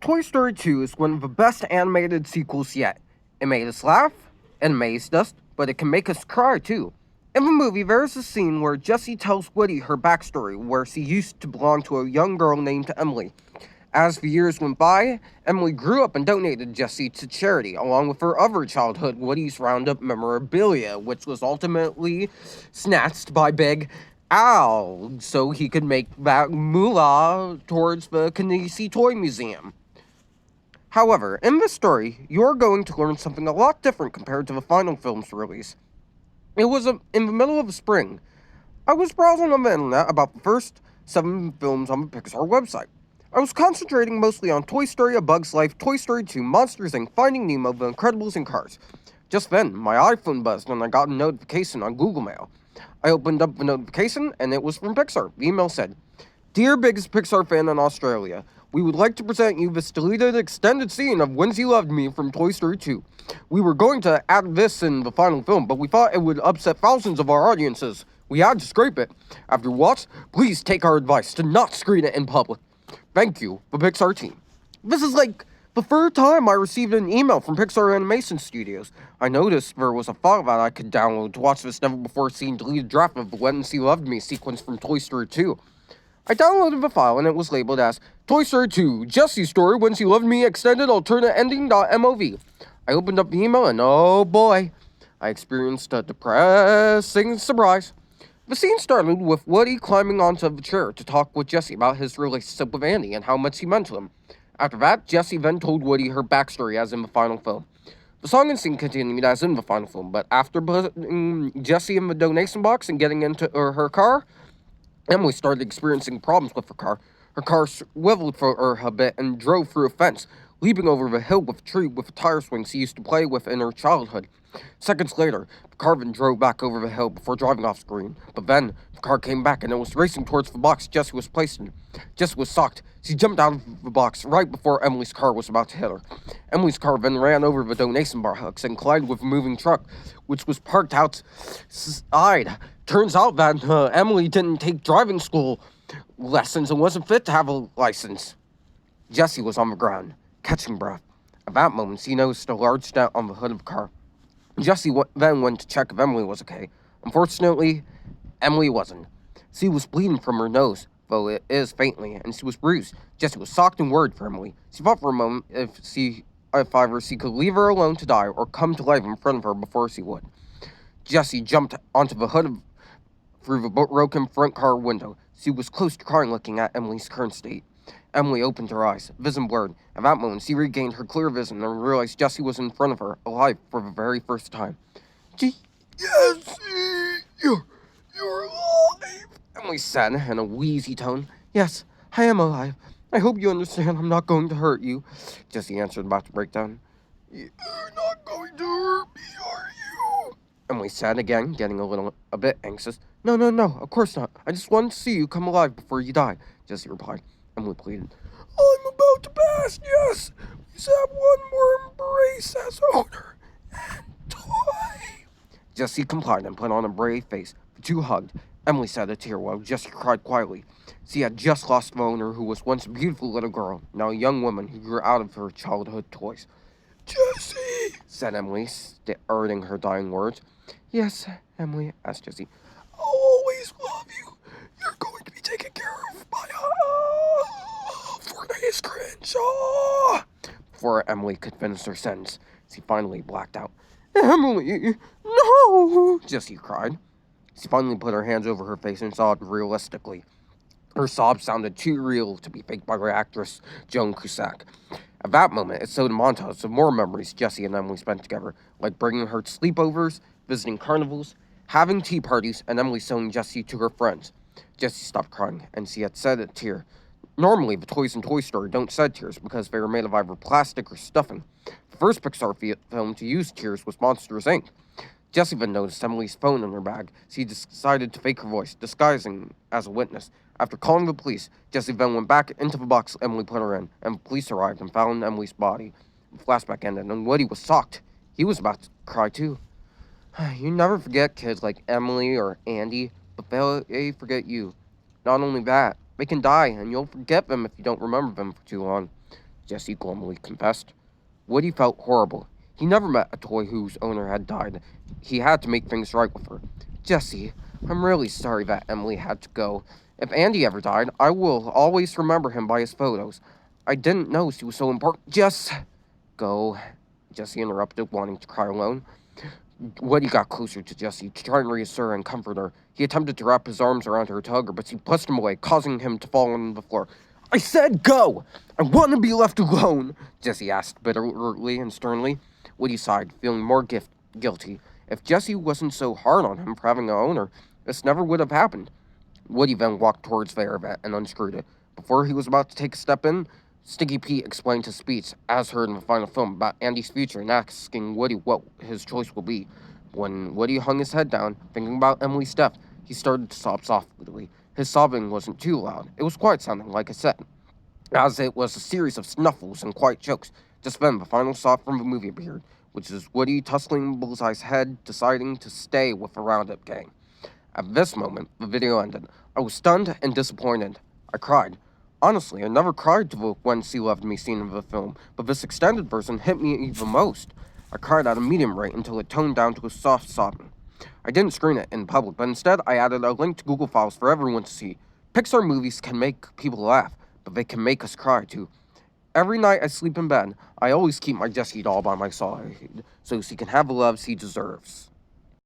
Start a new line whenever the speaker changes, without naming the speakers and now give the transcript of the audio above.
Toy Story 2 is one of the best animated sequels yet. It made us laugh, it amazed us, but it can make us cry too. In the movie, there is a scene where Jessie tells Woody her backstory, where she used to belong to a young girl named Emily. As the years went by, Emily grew up and donated Jessie to charity, along with her other childhood Woody's Roundup memorabilia, which was ultimately snatched by Big Al so he could make that moolah towards the Kinesi Toy Museum. However, in this story, you're going to learn something a lot different compared to the final film's release. It was in the middle of spring. I was browsing on the internet about the first 7 films on the Pixar website. I was concentrating mostly on Toy Story, A Bug's Life, Toy Story 2, Monsters Inc., Finding Nemo, The Incredibles, and Cars. Just then, my iPhone buzzed and I got a notification on Google Mail. I opened up the notification and it was from Pixar. The email said, "Dear biggest Pixar fan in Australia, we would like to present you this deleted extended scene of When You Loved Me from Toy Story 2. We were going to add this in the final film, but we thought it would upset thousands of our audiences. We had to scrape it. After watch, please take our advice to not screen it in public. Thank you, the Pixar team." This is like the third time I received an email from Pixar Animation Studios. I noticed there was a file that I could download to watch this never-before-seen deleted draft of the When You Loved Me sequence from Toy Story 2. I downloaded the file and it was labeled as Toy Story 2, Jessie's Story, When She Loved Me, Extended Alternate Ending.mov. I opened up the email and oh boy, I experienced a depressing surprise. The scene started with Woody climbing onto the chair to talk with Jessie about his relationship with Andy and how much he meant to him. After that, Jessie then told Woody her backstory as in the final film. The song and scene continued as in the final film, but after putting Jessie in the donation box and getting into her car, Emily started experiencing problems with her car. Her car swiveled for her a bit and drove through a fence, leaping over the hill with a tree with a tire swing she used to play with in her childhood. Seconds later, the car then drove back over the hill before driving off screen. But then, the car came back and it was racing towards the box Jessie was placed in. Jessie was shocked. She jumped out of the box right before Emily's car was about to hit her. Emily's car then ran over the donation box and collided with a moving truck, which was parked outside. Turns out that Emily didn't take driving school lessons and wasn't fit to have a license. Jessie was on the ground, catching breath. At that moment, she noticed a large dent on the hood of the car. Jessie then went to check if Emily was okay. Unfortunately, Emily wasn't. She was bleeding from her nose, though it is faintly, and she was bruised. Jessie was shocked and worried for Emily. She thought for a moment if either she could leave her alone to die or come to life in front of her before she would. Jessie jumped onto the hood through the broken front car window. She was close to crying looking at Emily's current state. Emily opened her eyes, vision blurred. At that moment, she regained her clear vision and realized Jessie was in front of her, alive for the very first time. "Jessie, you're alive," Emily said in a wheezy tone. "Yes, I am alive. I hope you understand I'm not going to hurt you," Jessie answered, about to break down. "You're not going to hurt me, are you?" Emily said again, getting a bit anxious. No, of course not. I just wanted to see you come alive before you die," Jessie replied. Emily pleaded. "I'm about to pass, yes. Please have one more embrace as owner and toy." Jessie complied and put on a brave face. The two hugged. Emily shed a tear while Jessie cried quietly. She had just lost the owner who was once a beautiful little girl, now a young woman who grew out of her childhood toys. "Jessie," said Emily, starting her dying words. "Yes, Emily," asked Jessie. "I'll always love you. You're going to be taken care of by Fortnite's cringe." Before Emily could finish her sentence, she finally blacked out. "Emily, no!" Jessie cried. She finally put her hands over her face and sobbed realistically. Her sobs sounded too real to be faked by the actress Joan Cusack. At that moment, it showed a montage of more memories Jessie and Emily spent together, like bringing her to sleepovers, visiting carnivals, having tea parties, and Emily showing Jessie to her friends. Jessie stopped crying, and she had shed a tear. Normally, the toys in Toy Story don't shed tears because they are made of either plastic or stuffing. The first Pixar film to use tears was Monsters, Inc. Jessie then noticed Emily's phone in her bag. She decided to fake her voice, disguising as a witness. After calling the police, Jessie then went back into the box Emily put her in, and police arrived and found Emily's body. The flashback ended, and Woody was shocked. He was about to cry too. "You never forget kids like Emily or Andy, but they forget you. Not only that, they can die, and you'll forget them if you don't remember them for too long." Jesse gloomily confessed. Woody felt horrible. He never met a toy whose owner had died. He had to make things right with her. Jesse, I'm really sorry that Emily had to go. If Andy ever died, I will always remember him by his photos. I didn't know she was so important. Just go, Jesse interrupted, wanting to cry alone. Woody got closer to Jessie to try and reassure her and comfort her. He attempted to wrap his arms around her to hug her, but she pushed him away, causing him to fall on the floor. I said go! I want to be left alone, Jessie asked bitterly and sternly. Woody sighed, feeling more guilty. If Jessie wasn't so hard on him for having an owner, this never would have happened. Woody then walked towards the airvet and unscrewed it. Before he was about to take a step in, Sticky Pete explained his speech, as heard in the final film, about Andy's future and asking Woody what his choice will be. When Woody hung his head down, thinking about Emily's death, he started to sob softly. His sobbing wasn't too loud. It was quiet sounding, like I said, as it was a series of snuffles and quiet chokes. Just then, the final shot from the movie appeared, which is Woody tussling Bullseye's head, deciding to stay with the Roundup gang. At this moment, the video ended. I was stunned and disappointed. I cried. Honestly, I never cried to the When She Loved Me scene of the film, but this extended version hit me the most. I cried at a medium rate until it toned down to a soft sobbing. I didn't screen it in public, but instead I added a link to Google Files for everyone to see. Pixar movies can make people laugh, but they can make us cry too. Every night I sleep in bed, I always keep my Jessie doll by my side, so she can have the love she deserves.